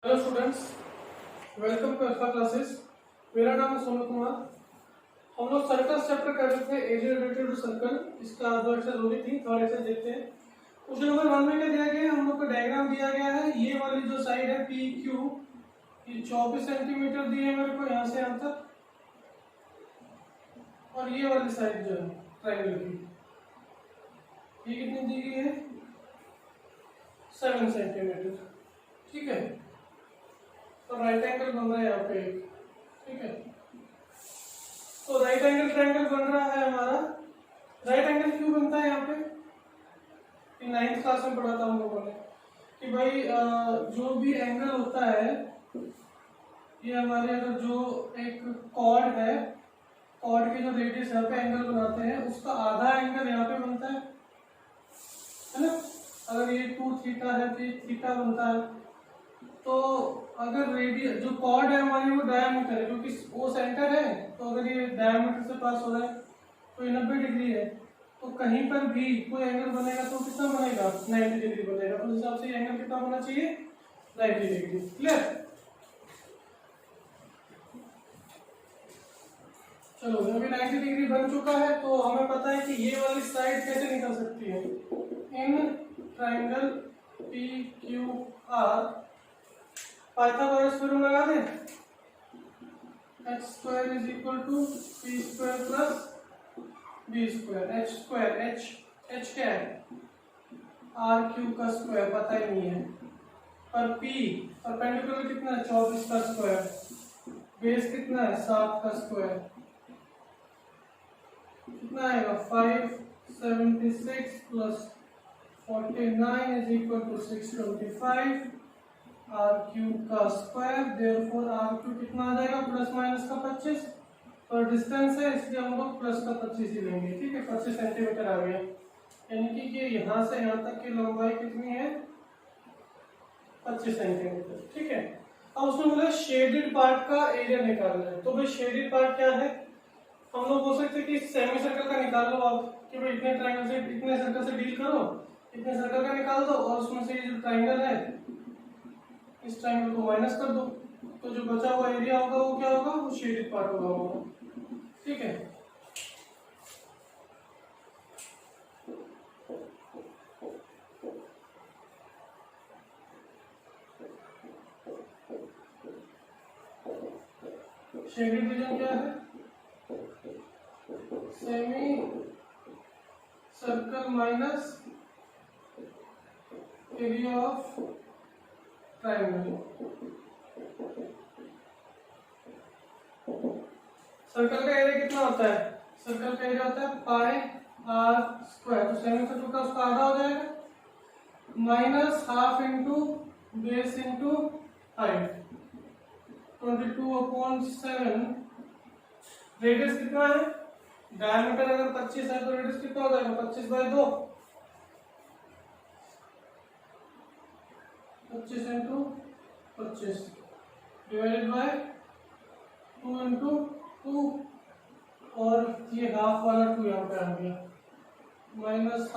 Hello students, welcome to Alpha Classes. मेरा नाम है सोनू कुमार। हम लोग सर्कल चैप्टर कर रहे थे, एरिया रिलेटेड टू सर्कल। इसका दो एक्सरसाइज हो रही थी, थर्ड एक्सरसाइज देखते हैं। क्वेश्चन नंबर 1 में क्या दिया गया है, हम लोग को डायग्राम दिया गया है। ये वाली जो साइड है पी क्यू, ये 24 सेंटीमीटर दी है मेरे को यहाँ से यहाँ तक, और ये वाली साइड जो है ट्रायंगल की, ये कितनी दी गई है, 7 सेंटीमीटर। ठीक है, तो राइट एंगल बन रहा है यहाँ पे एक। ठीक है, तो राइट एंगल ट्रायंगल बन रहा है हमारा। राइट एंगल क्यों बनता है यहाँ पे, 9th क्लास में पढ़ा था हम लोगों ने कि भाई जो भी एंगल होता है, ये हमारे अगर जो एक कॉर्ड है, कॉर्ड के जो रेडियस यहाँ पे एंगल बनाते हैं, उसका आधा एंगल यहाँ पे बनता है ना। अगर ये 2 थीटा है तो ये थीटा बनता है। तो अगर रेडियस जो कॉर्ड है हमारी वो डायमीटर है, क्योंकि वो सेंटर है, तो अगर ये डायमीटर से पास हो रहा है तो ये 90 डिग्री है, तो कहीं पर भी कोई एंगल बनेगा तो कितना बनेगा, 90 डिग्री बनेगा। तो उस हिसाब से एंगल कितना होना चाहिए, 90 डिग्री। क्लियर। चलो, अभी 90 डिग्री बन चुका है, तो हमें पता है कि ये वाली साइड कैसे निकल सकती है। In triangle P Q R Pythagoras theorem लगा दें। x square is equal to P square plus B square. H square, H क्या है, आर क्यू का स्क्वायर, पता ही नहीं है। पर पी परपेंडिकुलर कितना है, 24 का स्क्वायर। बेस कितना है, 7 का स्क्वायर। कितना आएगा, 576 plus 49 is equal to 625 R Q का स्क्वायर। देयरफॉर आर क्यू कितना आ जाएगा, प्लस माइनस का 25, और डिस्टेंस है इसलिए हम लोग प्लस का 25 ही लेंगे। ठीक है, 25 सेंटीमीटर आ गया, यानी कि ये यहाँ से यहाँ तक की लंबाई कितनी है, 25 सेंटीमीटर। ठीक है, अब उसमें बोला शेडेड पार्ट का एरिया निकालना है। तो भाई शेडेड पार्ट क्या है, हम लोग बोल सकते हैं कि सेमी सर्कल का निकाल लो आप, कि भाई इतने ट्रायंगल से, इतने सर्कल से डील करो, इतने सर्कल का निकाल दो, और उसमें से ये जो ट्रायंगल है इस ट्रायंगल को माइनस कर दो, तो जो बचा हुआ एरिया होगा वो क्या होगा, वो शेडेड पार्ट होगा। ठीक है, शेडेड रीजन क्या है, semi circle minus area of triangle. Circle का एरिया कितना होता है, सर्कल का एरिया होता है पाई आर स्क्वायर। तो सेमी सर्कल का उसका आधा हो जाएगा, minus half into base into height, 22/7। Radius कितना है, डायमीटर अगर 25 है तो रेडियस कितना हो जाएगा, 25/2, 25 इंटू 25 डिवाइडेड बाय 2 इंटू 2, और ये हाफ वाला 2 यहाँ पे आ गया, माइनस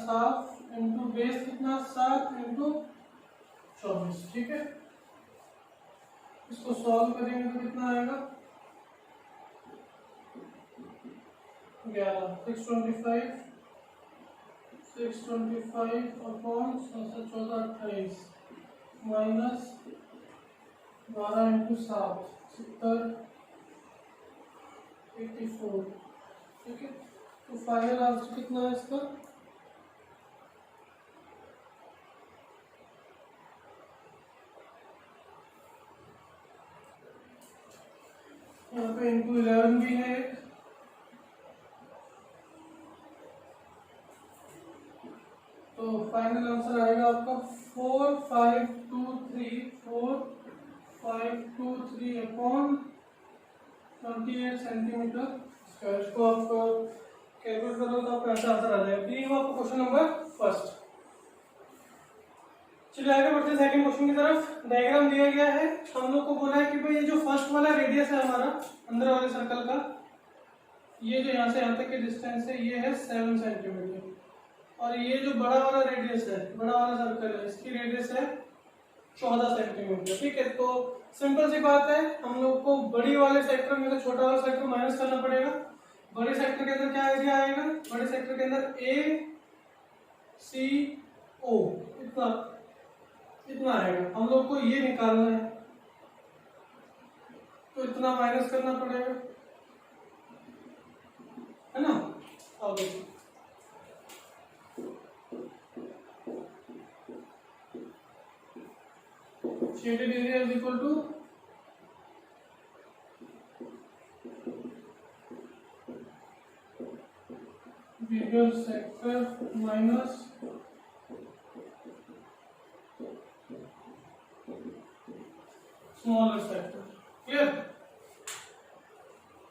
हाफ इंटू बेस कितना, 7 इंटू 24। ठीक है, इसको सॉल्व करेंगे तो कितना आएगा, 11, 625 अपॉन 14, 28 माइनस 12 इंटू 7, 70, 84। ठीक है, तो फाइनल आंसर कितना है इसका, यहाँ पे इंटू 11 भी है एक, तो फाइनल आंसर आएगा आपका 4523 अपॉन 28 सेंटीमीटर स्क्वायर। इसको आप कैलकुलेट करो तो आपका ऐसा आंसर आ जाएगा। ये हुआ आपका क्वेश्चन नंबर फर्स्ट। चलिए आगे बढ़ते हैं सेकंड क्वेश्चन की तरफ। डायग्राम दिया गया है, हम लोग को बोला है कि भाई ये जो फर्स्ट वाला रेडियस है हमारा अंदर वाले सर्कल का, ये जो यहाँ से यहाँ तक की डिस्टेंस है ये है 7 सेंटीमीटर, और ये जो बड़ा वाला रेडियस है, बड़ा वाला सर्कल है, इसकी रेडियस है 14 सेंटीमीटर। ठीक है, तो सिंपल सी बात है, हम लोग को बड़ी वाले सेक्टर में से छोटा वाला सेक्टर माइनस करना पड़ेगा। बड़े सेक्टर के अंदर क्या एरिया आएगा? बड़े सेक्टर के अंदर ए सी ओ इतना इतना आएगा। हम लोग को ये निकालना है, तो इतना माइनस करना पड़ेगा, है ना। अब देखो shaded area is equal to bigger sector minus smaller sector। Clear?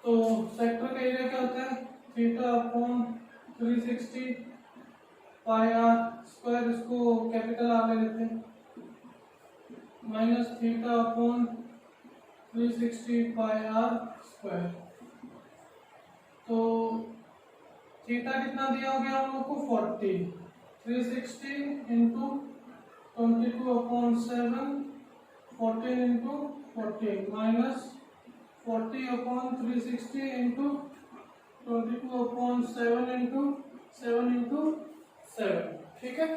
तो सेक्टर का एरिया क्या होता है? Theta upon 360 pi are square, इसको कैपिटल आर ले लेते हैं, minus theta upon 360 pi are square. तो थीटा कितना दिया हो गया हम लोग को? 40। 360 into 22 upon 7, 14 into 14 minus 40 upon 360 into 22 upon 7 into 7 into 7। ठीक है,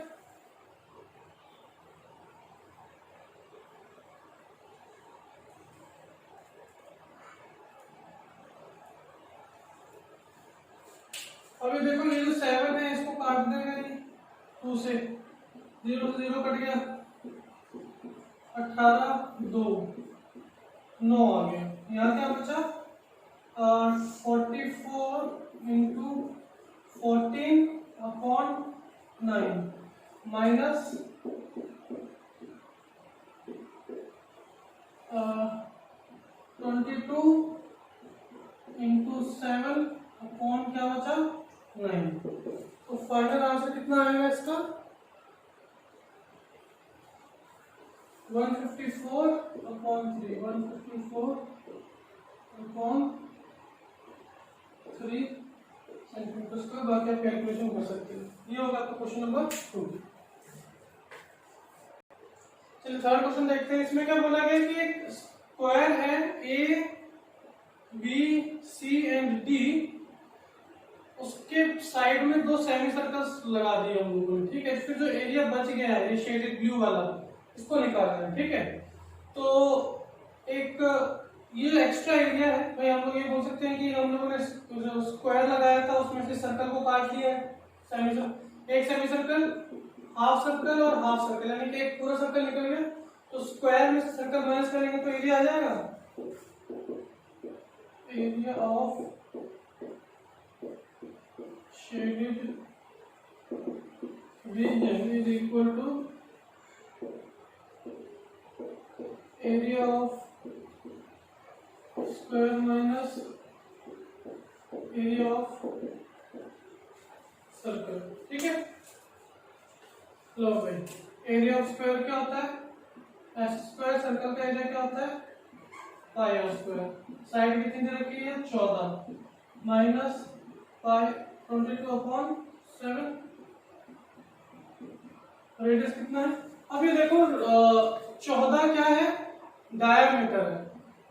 अभी देखो ये जो 7 है इसको काट देगा, ये 2 से 0 से 0 कट गया, 18 2 9 आ गया। यहाँ क्या बचा? 44 into 14 upon 9 minus 22 into 7 upon क्या बचा? 9। तो फाइनल आंसर कितना आएगा इसका? 154 अपॉन 3, 154 अपॉन 3 सेंटीमीटर का। बाकी आप कैलकुलेशन कर सकते हैं। ये होगा आपका क्वेश्चन नंबर 2। चलिए थर्ड क्वेश्चन देखते हैं। इसमें क्या बोला गया कि एक स्क्वायर है A B C and D, उसके साइड में 2 सेमी सर्कल्स लगा दिए हम लोगों ने। ठीक है, फिर जो एरिया बच गया है ये शेडेड ब्लू वाला, इसको निकालना है। ठीक है, तो एक ये एक्स्ट्रा एरिया है भाई, हम लोग ये बोल सकते हैं कि हम लोगों ने जो स्क्वायर लगाया था उसमें से सर्कल को काट लिया है। एक सेमी सर्कल, हाफ सर्कल और हाफ सर्कल, यानी कि एक पूरा सर्कल निकल गया। तो स्क्वायर में से सर्कल माइनस करेंगे तो एरिया आ जाएगा, area of shaded region is equal to area of square minus area of circle। ठीक है, लो भाई, एरिया ऑफ स्क्वायर क्या होता है? S square. सर्कल का एरिया क्या होता है? Pi are square. साइड कितनी दे रखी है? 14 माइनस पाई 22 अपॉन 7। रेडियस कितना है? अब ये देखो 14 क्या है? डायमीटर है,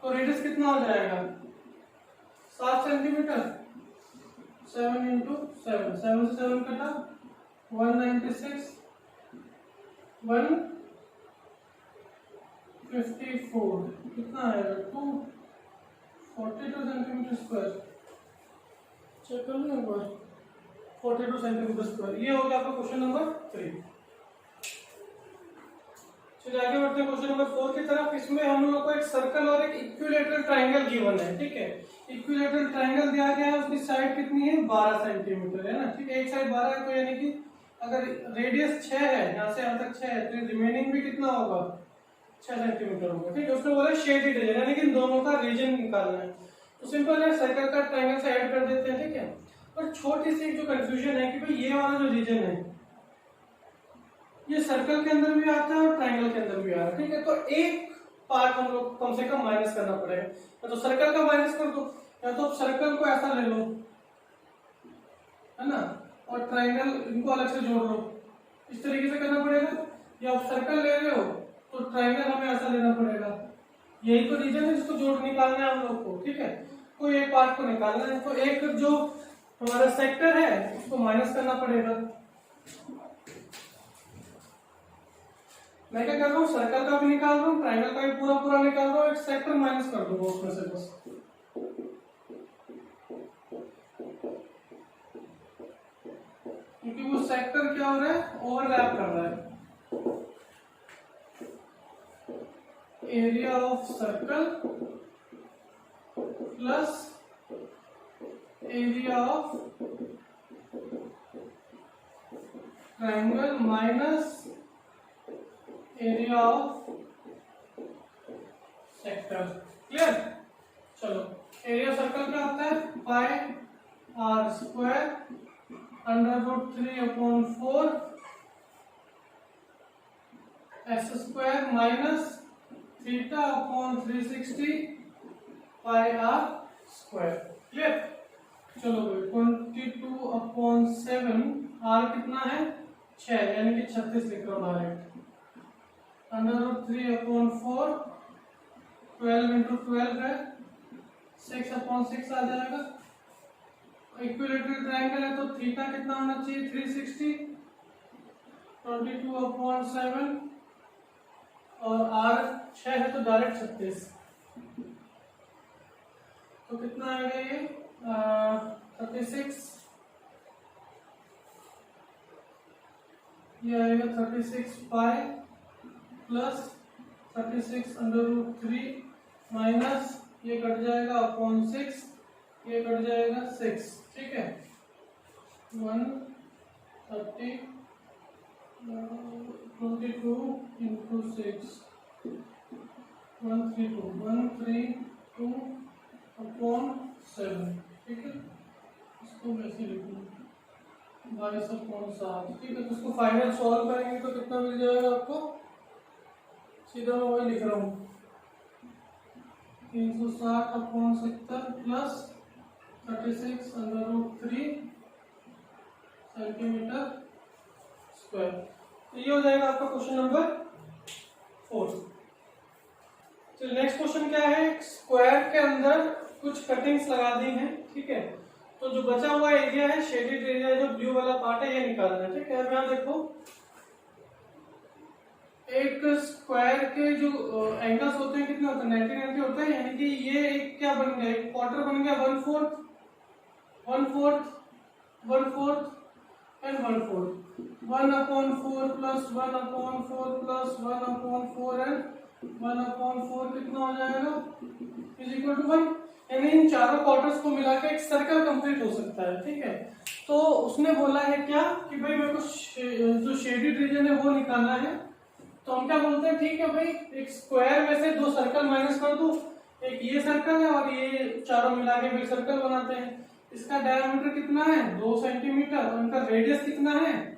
तो रेडियस कितना हो जाएगा? 7 सेंटीमीटर। 7 इंटू 7, 7 से 7 कटा, 196, 154 कितना आएगा? 242 सेंटीमीटर स्क्वायर। चेक कर लो एक बार, 42 सेंटीमीटर स्क्वायर। ये हो गया आपका क्वेश्चन नंबर 3। चलिए आगे बढ़ते हैं क्वेश्चन नंबर 4 की तरफ। इसमें हम लोगों को एक सर्कल और एक इक्विलैटरल ट्रायंगल गिवन है। ठीक है, इक्विलैटरल ट्रायंगल दिया गया है, उसकी साइड कितनी है? 12 सेंटीमीटर है ना। ठीक है, एक साइड 12 है, तो यानी कि अगर रेडियस 6 है, यहाँ से यहाँ तक 6 है, तो रिमेनिंग भी कितना होगा? 6 सेंटीमीटर होगा। ठीक है, उसमें बोला शेडेड रीजन, यानी कि दोनों का रीजन निकालना है। तो सिंपल है, सर्कल का ट्रायंगल से ऐड कर देते हैं। ठीक है, पर छोटी सी जो कंफ्यूजन है कि भाई ये वाला जो रीजन है ये सर्कल के अंदर भी आता है और ट्रायंगल के अंदर भी आ रहा है। ठीक है, तो एक पार्ट हम लोग कम से कम माइनस करना पड़ेगा। या तो सर्कल का माइनस कर दो, या तो सर्कल को ऐसा ले लो, है ना, और ट्राइंगल इनको अलग से जोड़ लो, इस तरीके से करना पड़ेगा। या आप सर्कल ले रहे हो तो ट्राइंगल हमें ऐसा लेना पड़ेगा। यही तो रीजन है जिसको जोड़ निकालना है हम लोग को, ठीक है। कोई एक पार्ट को निकालना है तो एक जो हमारा सेक्टर है उसको माइनस करना पड़ेगा। मैं क्या कर रहा हूँ, सर्कल का भी निकाल रहा हूँ, ट्राइंगल का भी पूरा पूरा निकाल रहा हूँ, एक सेक्टर माइनस कर दूंगा उसमें से बस। क्योंकि वो सेक्टर क्या हो रहा है, ओवरलैप कर रहा है। Area of circle plus area of triangle minus area of sector. Clear? चलो, एरिया सर्कल क्या होता है, pi are square √3/4 s square minus θ/360 pi are square. Clear? चलो भाई, 22/7 आर कितना है 6, यानी कि 36 लिख रहा हूँ डायरेक्ट। √3/4 12 × 12 है 6/6 आ जाएगा। इक्विलेटरल ट्रायंगल है तो थीटा कितना होना चाहिए 360, 22/7 और आर 6 है तो डायरेक्ट 36। तो कितना आएगा ये 36, ये आएगा 36 पाई प्लस 36 √3 माइनस ये कट जाएगा अपॉन 6, ये कट जाएगा 6, ठीक है। 130 22 × 6 132 अपॉन 7, ठीक है। इसको वैसे लिखूंगा 22/7, ठीक है। तो इसको फाइनल सॉल्व करेंगे तो कितना मिल जाएगा आपको, सीधा मैं वही लिख रहा हूँ 360/70 प्लस 36 √3 सेंटीमीटर स्क्वायर। तो ये हो जाएगा आपका क्वेश्चन नंबर 4। तो नेक्स्ट क्वेश्चन क्या है, स्क्वायर के अंदर कुछ कटिंग्स लगा दी हैं, ठीक है। तो जो बचा हुआ एरिया है, शेडेड एरिया, जो ब्लू वाला पार्ट है, ये निकालना है, ठीक है। अब यहाँ देखो, एक स्क्वायर के जो एंगल्स होते हैं कितने होते हैं 90 होते हैं, यानी कि ये एक क्या बन गया, एक क्वार्टर बन गया 1/4 1/4 1/4 एंड 1/4 1/4 प्लस 1/4 प्लस 1/4 एंड 1/4 कितना हो जाएगा = 1, यानी इन चारों क्वार्टर्स को मिला के एक सर्कल कंप्लीट हो सकता है, ठीक है। तो उसने बोला है क्या कि भाई मेरे को जो शेडेड रीजन है वो निकालना है। तो हम क्या बोलते हैं, ठीक है भाई, एक स्क्वायर में से 2 सर्कल माइनस कर दो, एक ये सर्कल है और ये चारों मिला के एक सर्कल बनाते हैं। इसका डायमीटर कितना है 2 सेंटीमीटर और इनका रेडियस कितना है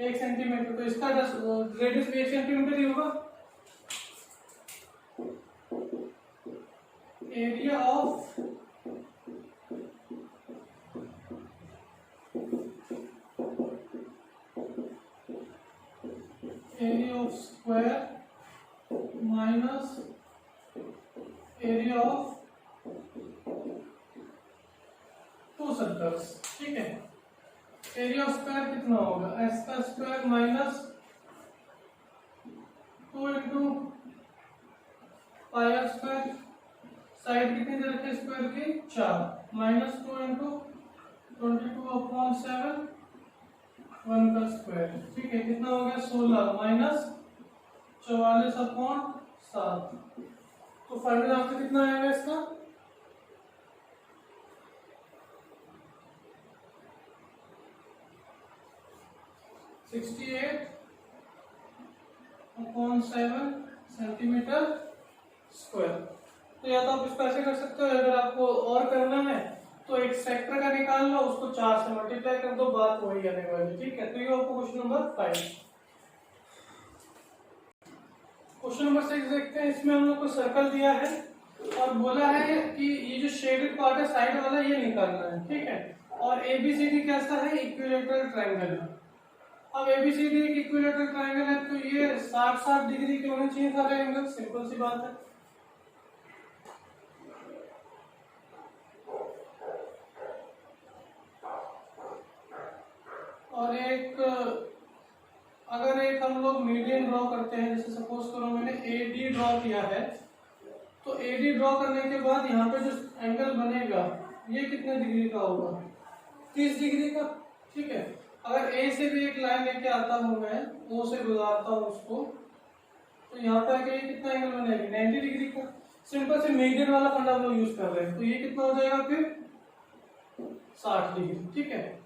1 सेंटीमीटर, तो इसका रेडियस 1 सेंटीमीटर ही होगा। Area of square minus area of 2 circles, ठीक है। एरिया ऑफ स्क्वायर कितना होगा, एस का square minus 2 × pi are square, side कितनी दे रखी है स्क्वायर की 4, माइनस 2 × 22/7 1 का स्क्वायर, ठीक है। कितना हो गया 16 माइनस 44/7। तो फाइनल आंसर कितना आएगा इसका 68/7 सेंटीमीटर स्क्वायर। तो या तो आप इसको ऐसे कर सकते हो, अगर आपको और करना है तो एक सेक्टर का निकाल लो, उसको 4 से मल्टीप्लाई कर दो, बात वही आने वाली, ठीक है। तो ये आपको क्वेश्चन नंबर 5। क्वेश्चन नंबर 6 देखते हैं। इसमें हम लोग को सर्कल दिया है और बोला है कि ये जो शेडेड पार्ट है साइड वाला, ये निकालना है, ठीक है। और एबीसीडी कैसा है, इक्विलेटरल ट्रायंगल है। अब एबीसीडी एक इक्विलेटरल ट्रायंगल है तो ये 60-60 डिग्री के होने चाहिए सारे एंगल, सिंपल सी बात है। और एक अगर एक हम लोग मीडियन ड्रॉ करते हैं, जैसे सपोज करो मैंने एडी ड्रॉ किया है, तो एडी ड्रॉ करने के बाद यहाँ पे जो एंगल बनेगा ये कितने डिग्री का होगा, 30 डिग्री का। ठीक है, अगर ए से भी एक लाइन लेके आता हूँ मैं, ओ से गुजारता हूँ उसको, तो यहाँ पे आके ये कितना एंगल बनेगी, 90 डिग्री का। सिंपल से मीडियन वाला फंडा हम लोग यूज कर रहे हैं, तो ये कितना हो जाएगा फिर 60 डिग्री। ठीक है,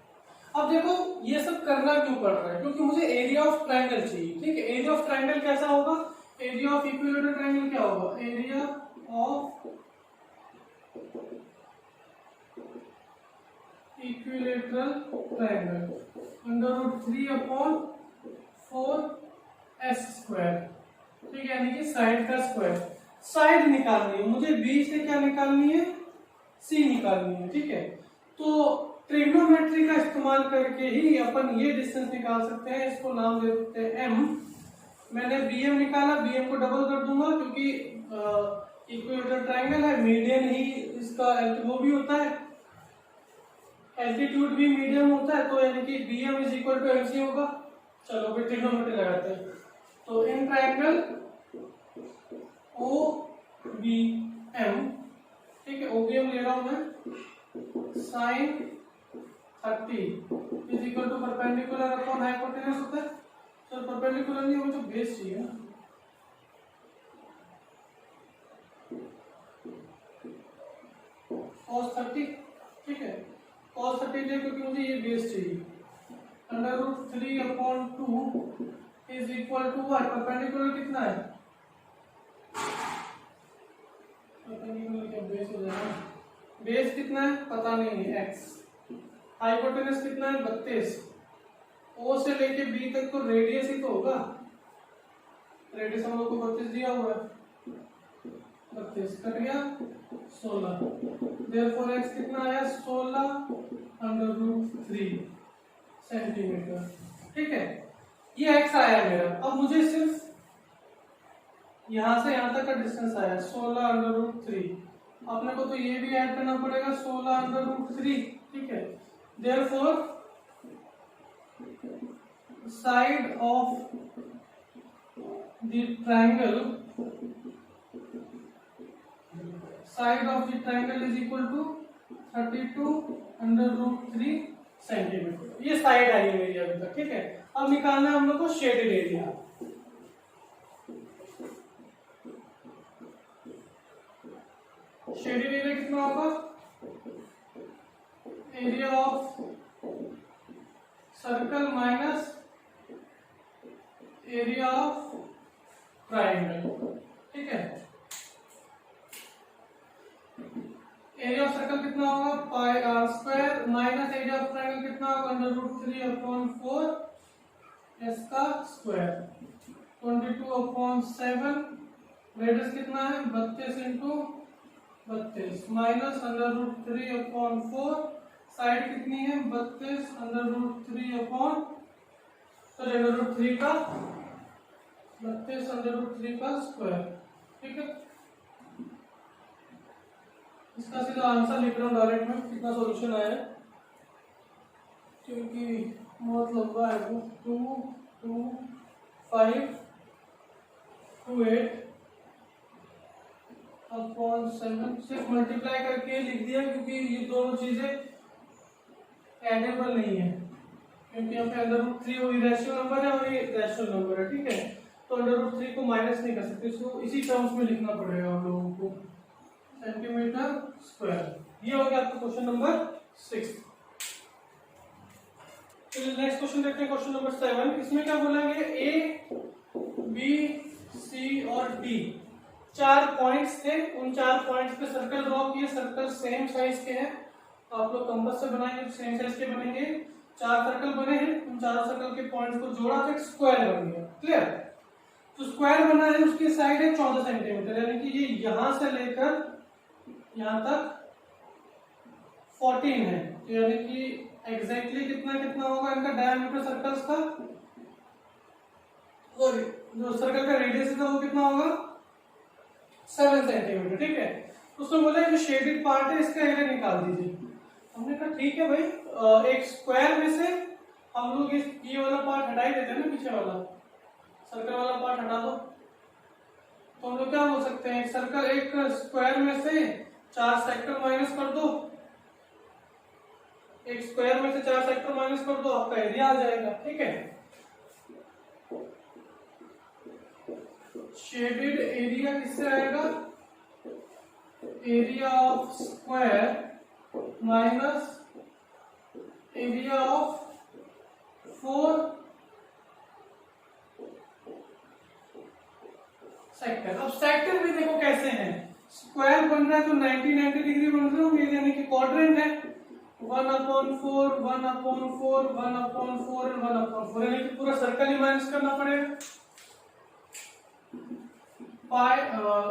अब देखो ये सब करना क्यों पड़ रहा है, क्योंकि मुझे एरिया ऑफ ट्रायंगल चाहिए। ठीक है, एरिया ऑफ ट्रायंगल कैसा होगा, एरिया ऑफ इक्विलेटरल ट्रायंगल क्या होगा, area of equilateral triangle √3/4s²। ठीक है, यानी कि साइड का स्क्वायर। साइड निकालनी है मुझे, बी से क्या निकालनी है, सी निकालनी है। ठीक है, तो ट्रिग्नोमेट्री का इस्तेमाल करके ही अपन ये डिस्टेंस निकाल सकते हैं, इसको नाम दे देते हैं m। मैंने bm निकाला, bm को डबल कर दूंगा क्योंकि इक्विलेटरल ट्रायंगल है, मीडियन ही इसका वो भी होता है, एल्टीट्यूड भी मीडियम होता है, तो यानी कि bm = mc होगा। चलो फिर ट्रिग्नोमेट्री लगाते हैं। तो इन ट्रायंगल OBM, ठीक है, OBM ले रहा हूं मैं, sin 30 = परपेंडिकुलर अपॉन हाइपोटेनस होता है। चलो परपेंडिकुलर नहीं हो तो बेस चाहिए ना, cos 30। ठीक है, cos 30 ले क्योंकि मुझे ये बेस चाहिए, √3/2 = परपेंडिकुलर कितना है, परपेंडिकुलर क्या बेस हो जाएगा, बेस कितना है पता नहीं है, x। हाइपोटेनस कितना है 32, ओ से लेके बी तक तो रेडियस ही तो होगा, रेडियस हम लोग को 32 दिया हुआ है, 32 कट गया 16, देयरफॉर x कितना आया 16√3 सेंटीमीटर। ठीक है, ये x आया मेरा। अब मुझे सिर्फ यहां से यहां तक का डिस्टेंस आया 16√3, अपने को तो ये भी ऐड करना पड़ेगा 16√3। ठीक है, therefore side of the triangle is equal to 32√3 centimetre. ये साइड आई है मेरी अभी तक। ठीक है, अब निकालना है हम लोग को शेडेड एरिया। शेडेड एरिया कितना होगा, area of circle minus area of triangle. ठीक है, एरिया ऑफ सर्कल कितना होगा πr² minus area of triangle कितना होगा √3/4s², 22/7, रेडियस कितना है 32 × 32 माइनस √3/4, साइड कितनी है 32 √3/, तो √3 का 32 √3 का स्क्वायर। ठीक है, इसका सीधा आंसर लिख रहा हूँ डायरेक्ट में, कितना सॉल्यूशन आया है क्योंकि बहुत लंबा है वो, 2 2 5 2 8/7 सिर्फ मल्टीप्लाई करके लिख दिया क्योंकि ये दोनों चीजें एडेबल नहीं है, क्योंकि यहाँ पे √3 वो इरेशनल नंबर है और ये रैशनल नंबर है। ठीक है, तो √3 को माइनस नहीं कर सकते, इसको इसी टर्म्स में लिखना पड़ेगा हम लोगों को, सेंटीमीटर स्क्वायर। ये हो गया आपका क्वेश्चन नंबर 6। चलिए नेक्स्ट क्वेश्चन देखते हैं, क्वेश्चन नंबर 7। इसमें क्या बोलेंगे, ए बी सी और डी 4 पॉइंट्स थे, उन 4 पॉइंट्स पे सर्कल ड्रॉ किए, सर्कल सेम साइज के हैं, आप लोग कंपास से बनाएंगे सेम साइज के बनेंगे। 4 सर्कल बने हैं, उन चारों सर्कल के पॉइंट्स को जोड़ा तो एक स्क्वायर बन गया। क्लियर, तो स्क्वायर बना है, उसकी साइड है 14 सेंटीमीटर, यानी कि ये यहां से लेकर यहां तक 14 है, तो यानी कि एग्जैक्टली कितना कितना होगा इनका डायमीटर सर्कल्स का, और जो सर्कल का रेडियस है वो कितना होगा 7 सेंटीमीटर। ठीक है, उसमें बोला जो शेडेड पार्ट है इसका एरिया निकाल दीजिए। हमने कहा ठीक है भाई, एक स्क्वायर में से हम लोग ये वाला पार्ट हटा ही देते हैं ना, पीछे वाला सर्कल वाला पार्ट हटा दो, तो हम लोग क्या बोल सकते हैं, एक स्क्वायर में से 4 सेक्टर माइनस कर दो, एक स्क्वायर में से 4 सेक्टर माइनस कर दो, आपका एरिया आ जाएगा। ठीक है, शेडेड एरिया किससे आएगा, area of square minus area of 4 sector. अब सेक्टर भी देखो कैसे हैं, स्क्वायर बन रहा है तो 90 डिग्री बन रहा है, यानी कि क्वाड्रेंट है, 1/4 1/4 1/4 और 1/4, यानी कि पूरा सर्कल ही माइनस करना पड़ेगा। पाई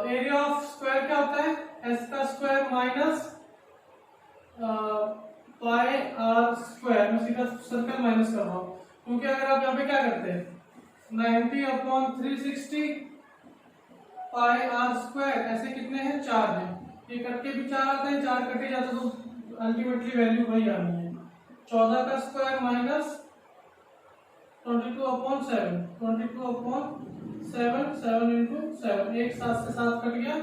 एरिया ऑफ स्क्वायर क्या होता है, एस का square minus pi are square, मैं सीधा सर्कल माइनस कर रहा हूं, क्योंकि अगर आप यहाँ पे क्या करते हैं 90/360 पाई आर स्क्वायर, ऐसे कितने हैं 4 हैं, ये कट के भी 4 आते हैं, 4 कटे जाते तो अल्टीमेटली वैल्यू वही आनी है, 14 का स्क्वायर माइनस 22/7, 22/7, 7 इंटू 7, एक 7 से 7 कट गया,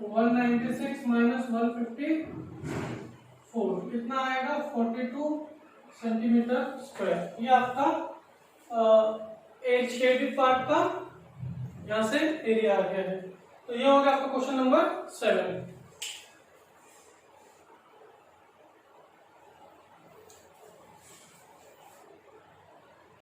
196 माइनस 154, कितना आएगा 42 सेंटीमीटर स्क्वायर। ये आपका एक शेडेड पार्ट का यहाँ से एरिया आ गया है। तो ये हो गया आपका क्वेश्चन नंबर 7।